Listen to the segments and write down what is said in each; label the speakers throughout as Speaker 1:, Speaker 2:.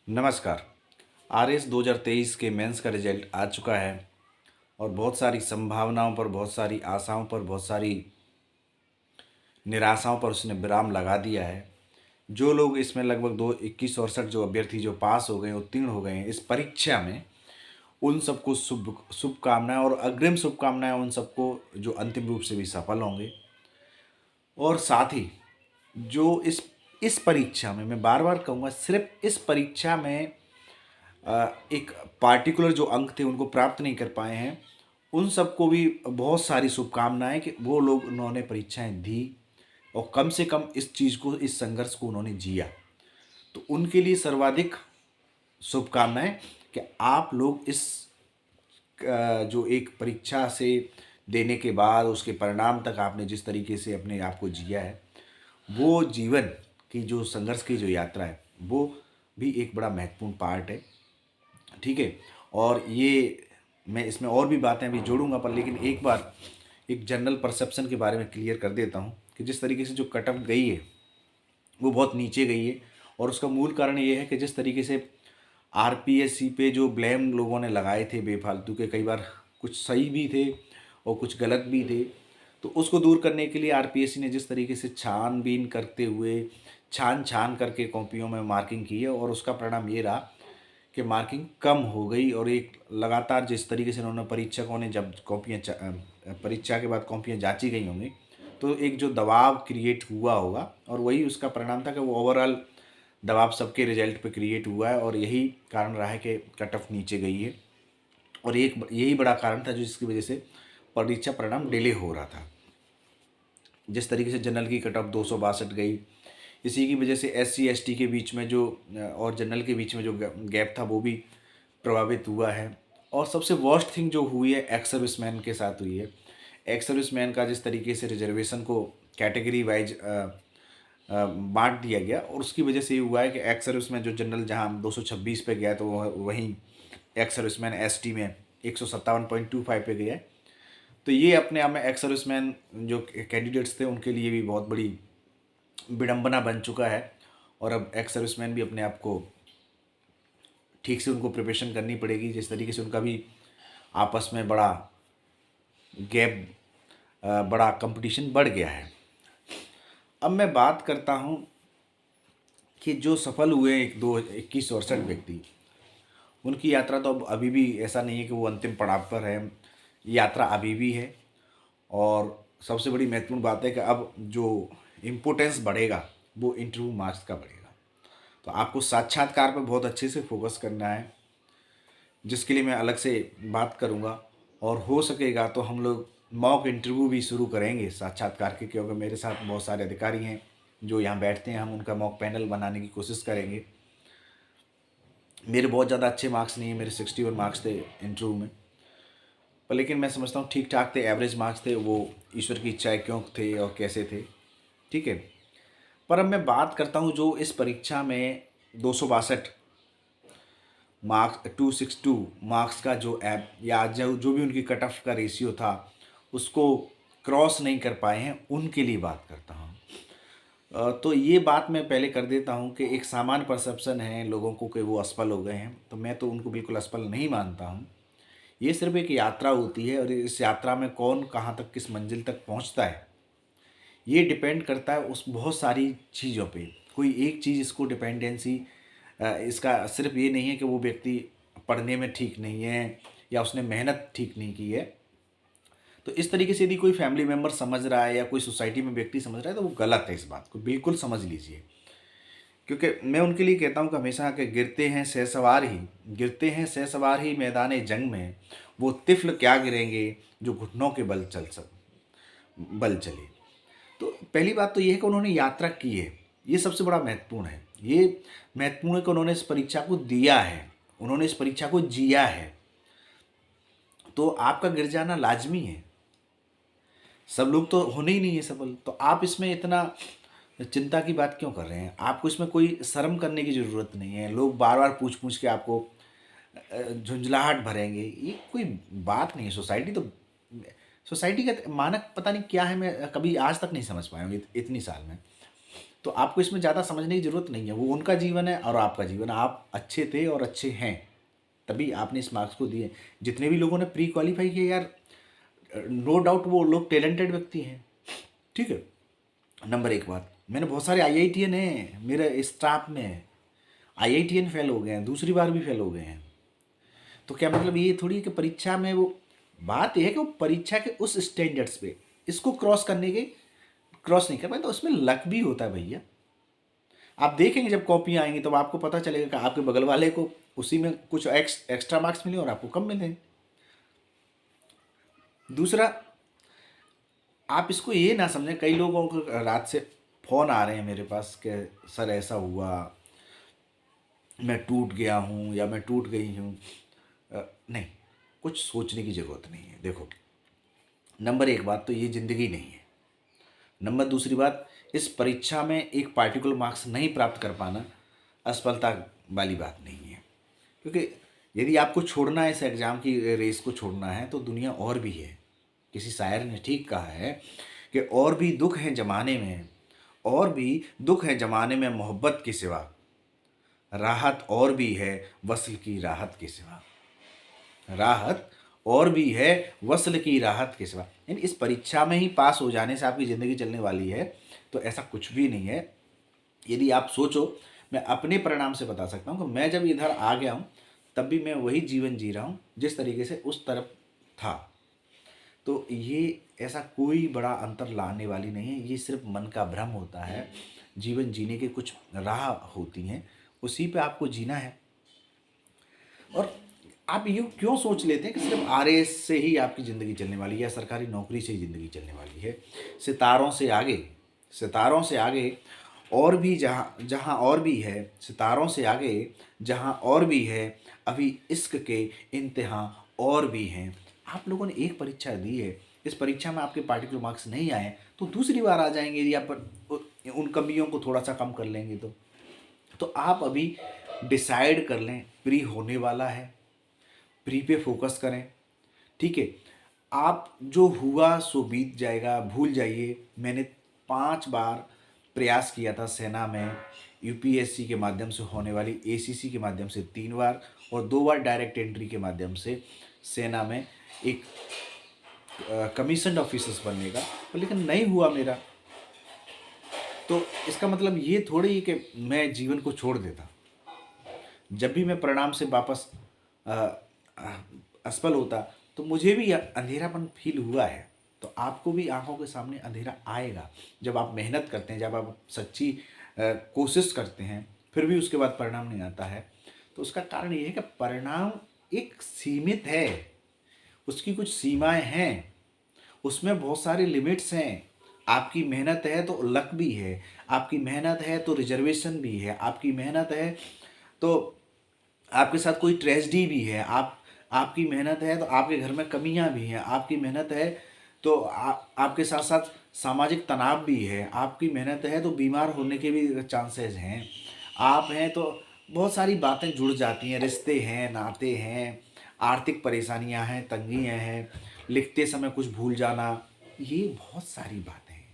Speaker 1: नमस्कार। आरएस 2023 के मेंस का रिजल्ट आ चुका है और बहुत सारी संभावनाओं पर, बहुत सारी आशाओं पर, बहुत सारी निराशाओं पर उसने विराम लगा दिया है। जो लोग इसमें लगभग दो 2168 जो अभ्यर्थी जो पास हो गए, उत्तीर्ण हो गए हैं इस परीक्षा में, उन सबको शुभकामनाएं और अग्रिम शुभकामनाएं उन सबको जो अंतिम रूप से भी सफल होंगे। और साथ ही जो इस परीक्षा में, मैं बार बार कहूँगा, सिर्फ इस परीक्षा में एक पार्टिकुलर जो अंक थे उनको प्राप्त नहीं कर पाए हैं, उन सबको भी बहुत सारी शुभकामनाएं कि वो लोग उन्होंने परीक्षाएं दी और कम से कम इस चीज़ को, इस संघर्ष को उन्होंने जिया। तो उनके लिए सर्वाधिक शुभकामनाएं कि आप लोग इस जो एक परीक्षा से देने के बाद उसके परिणाम तक आपने जिस तरीके से अपने आप को जिया है, वो जीवन की जो संघर्ष की जो यात्रा है वो भी एक बड़ा महत्वपूर्ण पार्ट है। ठीक है। और ये मैं इसमें और भी बातें अभी जोड़ूंगा, पर लेकिन एक बार एक जनरल परसेप्शन के बारे में क्लियर कर देता हूँ कि जिस तरीके से जो कट ऑफ गई है वो बहुत नीचे गई है। और उसका मूल कारण ये है कि जिस तरीके से आरपीएससी पे जो ब्लेम लोगों ने लगाए थे बेफालतू के, कई बार कुछ सही भी थे और कुछ गलत भी थे, तो उसको दूर करने के लिए आरपीएससी ने जिस तरीके से छानबीन करते हुए छान छान करके कॉपियों में मार्किंग की है, और उसका परिणाम ये रहा कि मार्किंग कम हो गई। और एक लगातार जिस तरीके से उन्होंने परीक्षकों ने जब परीक्षा के बाद कॉपियाँ जांची गई होंगी, तो एक जो दबाव क्रिएट हुआ होगा, और वही उसका परिणाम था कि वो ओवरऑल दबाव सबके रिजल्ट पे क्रिएट हुआ है, और यही कारण रहा है कि कट ऑफ नीचे गई है। और एक यही बड़ा कारण था जो जिसकी वजह से परीक्षा परिणाम डिले हो रहा था। जिस तरीके से जनरल की कट ऑफ 262 गई, इसी की वजह से एससी एसटी के बीच में जो और जनरल के बीच में जो गैप था वो भी प्रभावित हुआ है। और सबसे वर्स्ट थिंग जो हुई है एक्स सर्विसमैन के साथ हुई है। एक्स सर्विसमैन का जिस तरीके से रिजर्वेशन को कैटेगरी वाइज बांट दिया गया, और उसकी वजह से ये हुआ है कि एक्स सर्विसमैन जो जनरल जहां 226 पे गया, तो वहीं एक्स सर्विसमैन एसटी में 157.25 पे गया है। तो ये अपने आप में एक्स सर्विसमैन जो कैंडिडेट्स थे उनके लिए भी बहुत बड़ी विडंबना बन चुका है। और अब एक्स सर्विसमैन भी अपने आप को ठीक से उनको प्रिपरेशन करनी पड़ेगी, जिस तरीके से उनका भी आपस में बड़ा गैप, बड़ा कंपटीशन बढ़ गया है। अब मैं बात करता हूँ कि जो सफल हुए एक दो 2168 व्यक्ति, उनकी यात्रा तो अब अभी भी ऐसा नहीं है कि वो अंतिम पड़ाव पर है, यात्रा अभी भी है। और सबसे बड़ी महत्वपूर्ण बात है कि अब जो इम्पोर्टेंस बढ़ेगा वो इंटरव्यू मार्क्स का बढ़ेगा। तो आपको साक्षात्कार पर बहुत अच्छे से फोकस करना है, जिसके लिए मैं अलग से बात करूंगा। और हो सकेगा तो हम लोग मॉक इंटरव्यू भी शुरू करेंगे साक्षात्कार के, क्योंकि मेरे साथ बहुत सारे अधिकारी हैं जो यहाँ बैठते हैं, हम उनका मॉक पैनल बनाने की कोशिश करेंगे। मेरे बहुत ज़्यादा अच्छे मार्क्स नहीं है, मेरे 61 मार्क्स थे इंटरव्यू में, पर लेकिन मैं समझता हूँ ठीक ठाक थे, एवरेज मार्क्स थे। वो ईश्वर की इच्छाएं क्यों थे और कैसे थे, ठीक है। पर अब मैं बात करता हूँ जो इस परीक्षा में 262 मार्क्स, 262 मार्क्स का जो ऐप या जो भी उनकी कट ऑफ का रेशियो था उसको क्रॉस नहीं कर पाए हैं, उनके लिए बात करता हूँ। तो ये बात मैं पहले कर देता हूँ कि एक सामान्य परसेप्शन है लोगों को कि वो असफल हो गए हैं, तो मैं तो उनको बिल्कुल असफल नहीं मानता हूँ। ये सिर्फ एक यात्रा होती है, और इस यात्रा में कौन कहाँ तक, किस मंजिल तक पहुँचता है, ये डिपेंड करता है उस बहुत सारी चीज़ों पे। कोई एक चीज़ इसको डिपेंडेंसी, इसका सिर्फ ये नहीं है कि वो व्यक्ति पढ़ने में ठीक नहीं है या उसने मेहनत ठीक नहीं की है। तो इस तरीके से यदि कोई फैमिली मेम्बर समझ रहा है या कोई सोसाइटी में व्यक्ति समझ रहा है तो वो गलत है। इस बात को बिल्कुल समझ लीजिए, क्योंकि मैं उनके लिए कहता हूँ कि हमेशा के गिरते हैं सहसवार ही मैदान जंग में, वो तिफल क्या गिरेंगे जो घुटनों के बल चले। तो पहली बात तो ये है कि उन्होंने यात्रा की है, ये सबसे बड़ा महत्वपूर्ण है। ये महत्वपूर्ण है कि उन्होंने इस परीक्षा को दिया है, उन्होंने इस परीक्षा को जिया है। तो आपका गिर जाना लाजमी है, सब लोग तो होने ही नहीं है सफल। तो आप इसमें इतना चिंता की बात क्यों कर रहे हैं? आपको इसमें कोई शर्म करने की ज़रूरत नहीं है। लोग बार बार पूछ पूछ के आपको झुंझलाहट भरेंगे, ये कोई बात नहीं है। सोसाइटी का मानक पता नहीं क्या है, मैं कभी आज तक नहीं समझ पाया हूँ इतनी साल में। तो आपको इसमें ज़्यादा समझने की ज़रूरत नहीं है, वो उनका जीवन है और आपका जीवन है। आप अच्छे थे और अच्छे हैं, तभी आपने इस मार्क्स को दिए। जितने भी लोगों ने प्री क्वालिफाई किया यार, नो डाउट वो लोग टैलेंटेड व्यक्ति हैं, ठीक है। नंबर एक बात, मैंने बहुत सारे आईआईटीएन हैं मेरे स्टाफ में, आईआईटीएन फेल हो गए हैं, दूसरी बार भी फेल हो गए हैं। तो क्या मतलब ये थोड़ी कि परीक्षा में वो, बात यह है कि वो परीक्षा के उस स्टैंडर्ड्स पे इसको क्रॉस नहीं कर पाए, तो उसमें लक भी होता है भैया। आप देखेंगे जब कॉपियाँ आएंगी तब आपको पता चलेगा कि आपके बगल वाले को उसी में कुछ एक्स्ट्रा मार्क्स मिले और आपको कम मिले। दूसरा, आप इसको ये ना समझें, कई लोगों को रात से फ़ोन आ रहे हैं मेरे पास कि सर ऐसा हुआ, मैं टूट गया हूँ या मैं टूट गई हूँ। नहीं, कुछ सोचने की ज़रूरत नहीं है। देखो, नंबर एक बात तो ये ज़िंदगी नहीं है। नंबर दूसरी बात, इस परीक्षा में एक पार्टिकुलर मार्क्स नहीं प्राप्त कर पाना असफलता वाली बात नहीं है, क्योंकि यदि आपको छोड़ना है, इस एग्ज़ाम की रेस को छोड़ना है, तो दुनिया और भी है। किसी शायर ने ठीक कहा है कि और भी दुख हैं ज़माने में, और भी दुख है ज़माने में मोहब्बत के सिवा, राहत और भी है वस्ल की राहत के सिवा। राहत और भी है वस्ल की राहत के सिवा। यानी इस परीक्षा में ही पास हो जाने से आपकी ज़िंदगी चलने वाली है, तो ऐसा कुछ भी नहीं है। यदि आप सोचो, मैं अपने परिणाम से बता सकता हूँ कि मैं जब इधर आ गया हूँ तब भी मैं वही जीवन जी रहा हूँ जिस तरीके से उस तरफ था। तो ये ऐसा कोई बड़ा अंतर लाने वाली नहीं है, ये सिर्फ मन का भ्रम होता है। जीवन जीने के कुछ राह होती हैं, उसी पे आपको जीना है। और आप यूँ क्यों सोच लेते हैं कि सिर्फ आरएएस से ही आपकी ज़िंदगी चलने वाली है या सरकारी नौकरी से ही ज़िंदगी चलने वाली है? सितारों से आगे और भी जहाँ जहाँ और भी है, सितारों से आगे जहाँ और भी है, अभी इश्क के इम्तिहां और भी हैं। आप लोगों ने एक परीक्षा दी है, इस परीक्षा में आपके पार्टिकुलर मार्क्स नहीं आए तो दूसरी बार आ जाएंगे, यदि आप उन कमियों को थोड़ा सा कम कर लेंगे तो आप अभी डिसाइड कर लें, प्री होने वाला है, प्री पे फोकस करें, ठीक है। आप जो हुआ सो बीत जाएगा, भूल जाइए। मैंने 5 बार प्रयास किया था सेना में, यूपीएससी के माध्यम से होने वाली, एसीसी के माध्यम से 3 बार और 2 बार डायरेक्ट एंट्री के माध्यम से सेना में एक कमीशन्ड ऑफिसर्स बनने का, लेकिन नहीं हुआ मेरा। तो इसका मतलब ये थोड़ी ही कि मैं जीवन को छोड़ देता। जब भी मैं परिणाम से वापस असफल होता तो मुझे भी अंधेरापन फील हुआ है। तो आपको भी आंखों के सामने अंधेरा आएगा जब आप मेहनत करते हैं, जब आप सच्ची कोशिश करते हैं, फिर भी उसके बाद परिणाम नहीं आता है। तो उसका कारण ये है कि परिणाम एक सीमित है, उसकी कुछ सीमाएं हैं, उसमें बहुत सारे लिमिट्स हैं। आपकी मेहनत है तो लक भी है, आपकी मेहनत है तो रिजर्वेशन भी है, आपकी मेहनत है तो आपके साथ कोई ट्रेजेडी भी है, आपकी मेहनत है तो आपके घर में कमियां भी हैं, आपकी मेहनत है तो आपके साथ साथ सामाजिक तनाव भी है, आपकी मेहनत है तो बीमार होने के भी चांसेस हैं, आप हैं तो बहुत सारी बातें जुड़ जाती हैं, रिश्ते हैं, नाते हैं, आर्थिक परेशानियां हैं, तंगियां हैं, लिखते समय कुछ भूल जाना, ये बहुत सारी बातें हैं।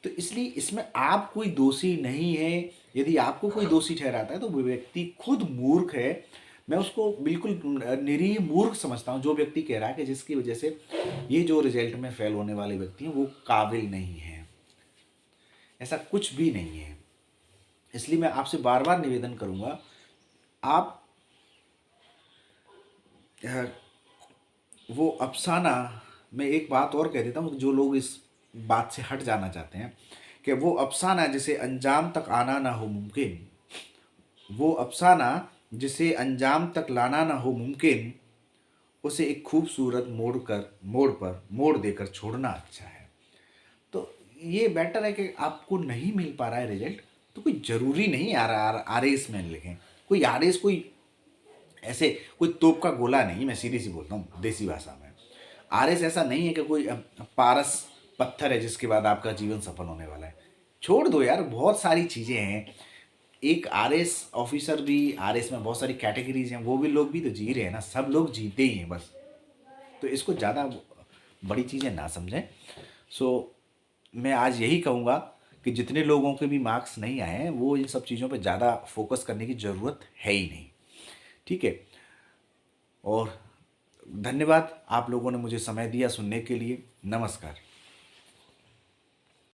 Speaker 1: तो इसलिए इसमें आप कोई दोषी नहीं है। यदि आपको कोई दोषी ठहराता है तो वो व्यक्ति खुद मूर्ख है। मैं उसको बिल्कुल निरीह मूर्ख समझता हूँ जो व्यक्ति कह रहा है कि जिसकी वजह से ये जो रिजल्ट में फेल होने वाले व्यक्ति हैं वो काबिल नहीं है। ऐसा कुछ भी नहीं है। इसलिए मैं आपसे बार बार निवेदन करूँगा, आप वो अफसाना, मैं एक बात और कह देता हूँ, जो लोग इस बात से हट जाना चाहते हैं कि वो अफसाना जिसे अंजाम तक आना ना हो मुमकिन, वो अफसाना जिसे अंजाम तक लाना ना हो मुमकिन, उसे एक खूबसूरत मोड़ देकर छोड़ना अच्छा है। तो ये बेटर है कि आपको नहीं मिल पा रहा है रिजल्ट, तो कोई ज़रूरी नहीं आर एस में लिखें। कोई आर एस कोई ऐसे कोई तोप का गोला नहीं, मैं सीधी सी बोलता हूँ देसी भाषा में। आरएस ऐसा नहीं है कि कोई पारस पत्थर है जिसके बाद आपका जीवन सफल होने वाला है। छोड़ दो यार, बहुत सारी चीज़ें हैं। एक आरएस ऑफिसर भी, आरएस में बहुत सारी कैटेगरीज हैं, वो भी लोग भी तो जी रहे हैं ना, सब लोग जीते ही हैं बस। तो इसको ज़्यादा बड़ी चीज़ें ना समझें। सो मैं आज यही कहूँगा कि जितने लोगों के भी मार्क्स नहीं आए हैं वो इन सब चीज़ों पे ज़्यादा फोकस करने की ज़रूरत है ही नहीं। ठीक है। और धन्यवाद, आप लोगों ने मुझे समय दिया सुनने के लिए। नमस्कार।